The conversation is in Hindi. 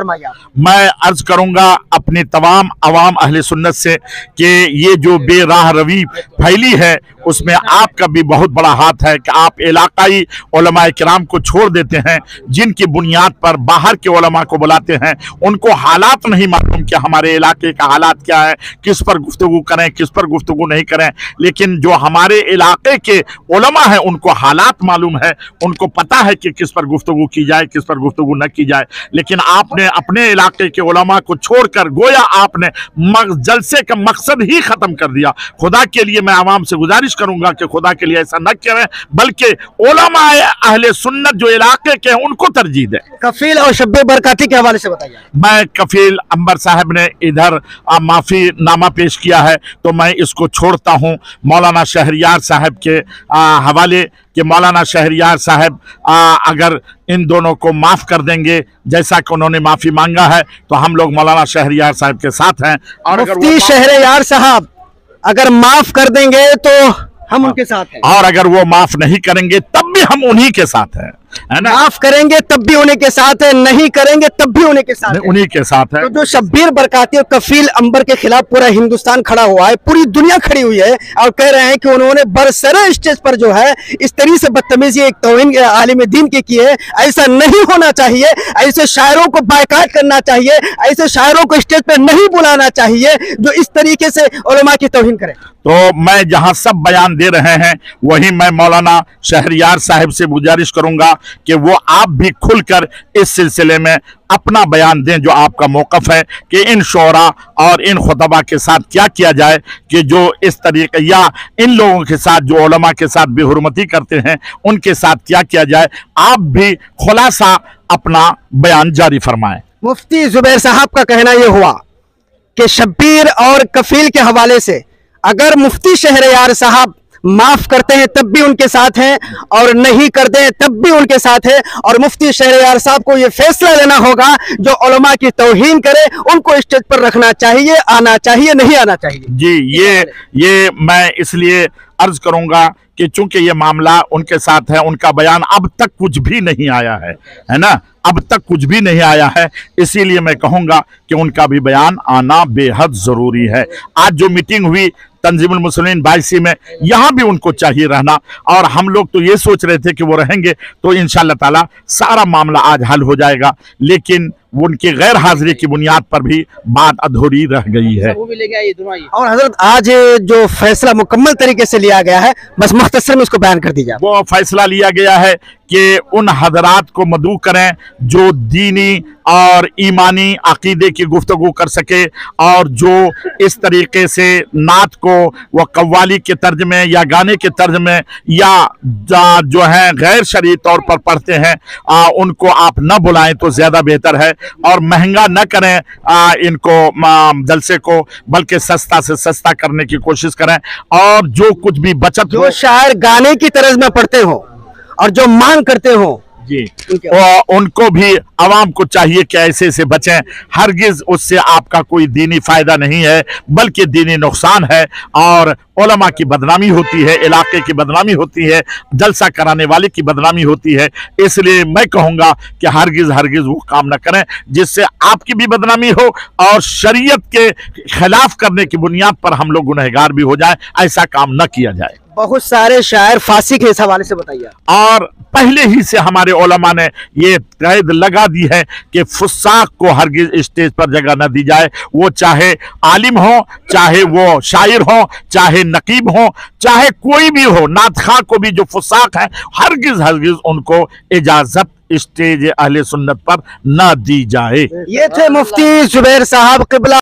फरमाइए आप। मैं अर्ज करूंगा अपनी तमाम अवाम अहले सुन्नत से कि ये जो बेराह रवी फैली है उसमें आपका भी बहुत बड़ा हाथ है कि आप इलाकाई उलमाए किराम को छोड़ देते हैं, जिनकी बुनियाद पर बाहर के उलमा को बुलाते हैं। उनको हालात नहीं मालूम कि हमारे इलाके का हालात क्या है, किस पर गुफ्तगू करें, किस पर गुफ्तगू नहीं करें। लेकिन जो हमारे इलाके के उलमा हैं उनको हालात मालूम है, उनको पता है कि किस पर गुफ्तगू की जाए, किस पर गुफ्तगू न की जाए। लेकिन आपने अपने इलाके के उलमा को छोड़कर गोया आपने जलसे का मकसद ही खत्म कर दिया। खुदा के लिए मैं आवाम से गुजारिश करूंगा कि खुदा के लिए ऐसा न करें, बल्कि उलमाए अहले सुन्नत जो इलाके के हैं उनको तरजीह दें। कफील और शब्बे बरकाती के हवाले से बताइए। मैं कफील अंबर साहब ने इधर माफी नामा पेश किया है तो मैं इसको छोड़ता हूं मौलाना शहरियार साहब के हवाले कि मौलाना शहरियार साहब अगर इन दोनों को माफ कर देंगे जैसा कि उन्होंने माफी मांगा है तो हम लोग मौलाना शहरियार साहब के साथ हैं। और मुफ्ती शहरियार साहब अगर माफ कर देंगे तो हम उनके साथ हैं, और अगर वो माफ नहीं करेंगे तब भी हम उन्हीं के साथ हैं, है ना। माफ करेंगे तब भी उन्हीं के साथ है, नहीं करेंगे तब भी उन्हीं के साथ है। उन्हीं के साथ है। तो जो शब्बीर बरकाती और कफील अंबर के खिलाफ पूरा हिंदुस्तान खड़ा हुआ है, पूरी दुनिया खड़ी हुई है और कह रहे हैं कि उन्होंने बरसरे स्टेज पर जो है इस तरीके से बदतमीजी एक तौहीन आलिम दीन की है। ऐसा नहीं होना चाहिए, ऐसे शायरों को बायकाट करना चाहिए, ऐसे शायरों को स्टेज पर नहीं बुलाना चाहिए जो इस तरीके से उलमा की तौहीन करें। तो मैं जहां सब बयान दे रहे हैं वहीं मैं मौलाना शहरियार साहब से गुजारिश करूंगा कि वो आप भी खुलकर इस सिलसिले में अपना बयान दें जो आपका मौक़िफ़ है कि इन शोरा और इन खुतबा के साथ क्या किया जाए कि जो इस तरीके या इन लोगों के साथ जो उलमा के साथ बेहुरमती करते हैं उनके साथ क्या किया जाए। आप भी खुलासा अपना बयान जारी फरमाएं। मुफ्ती जुबैर साहब का कहना यह हुआ कि शब्बीर और कफील के हवाले से अगर मुफ्ती शहरियार साहब माफ करते हैं तब भी उनके साथ हैं और नहीं करते हैं तब भी उनके साथ है। और मुफ्ती शहरियार साहब को यह फैसला लेना होगा जो उलमा की तौहीन करे उनको स्टेज पर रखना चाहिए, आना चाहिए, नहीं आना चाहिए। जी ये मैं इसलिए अर्ज करूंगा कि चूंकि ये मामला उनके साथ है, उनका बयान अब तक कुछ भी नहीं आया है ना, अब तक कुछ भी नहीं आया है, इसीलिए मैं कहूंगा कि उनका भी बयान आना बेहद जरूरी है। आज जो मीटिंग हुई तंजीमुल मुस्लिमीन 22 में, यहाँ भी उनको चाहिए रहना, और हम लोग तो ये सोच रहे थे कि वो रहेंगे तो इंशाअल्लाह ताला सारा मामला आज हल हो जाएगा, लेकिन उनकी गैर हाजिरी की बुनियाद पर भी बात अधूरी रह गई है। और हजरत आज जो फैसला मुकम्मल तरीके से लिया गया है, बस मुख्तसर में उसको बयान कर दीजिए। वो फैसला लिया गया है कि उन हजरात को मदऊ करें जो दीनी और ईमानी अकीदे की गुफ्तगू कर सके, और जो इस तरीके से नात को वह कव्वाली के तर्ज में या गाने के तर्ज में या जो है गैर शरई तौर पर पढ़ते हैं उनको आप न बुलाएं तो ज़्यादा बेहतर है। और महंगा न करें इनको जलसे को, बल्कि सस्ता से सस्ता करने की कोशिश करें। और जो कुछ भी बचत जो शायर गाने की तरज में पढ़ते हो और जो मांग करते हो जी, उनको भी आवाम को चाहिए कि ऐसे से बचें। हरगिज उससे आपका कोई दीनी फायदा नहीं है, बल्कि दीनी नुकसान है और उलमा की बदनामी होती है, इलाके की बदनामी होती है, जलसा कराने वाले की बदनामी होती है। इसलिए मैं कहूँगा कि हरगिज वो काम न करें जिससे आपकी भी बदनामी हो और शरीयत के खिलाफ करने की बुनियाद पर हम लोग गुनहगार भी हो जाए। ऐसा काम न किया जाए। बहुत सारे शायर फांसी के इस हवाले से बताइए। और पहले ही से हमारे उलमा ने ये कैद लगा दी है कि फुस्साक को हरगिज स्टेज पर जगह न दी जाए, वो चाहे आलिम हो, चाहे वो शायर हो, चाहे नकीब हो, चाहे कोई भी हो, नातखा को भी जो फुस्साक है हरगिज उनको इजाजत स्टेज अहले सुन्नत पर न दी जाए। ये थे मुफ्ती जुबैर साहब क़िबला।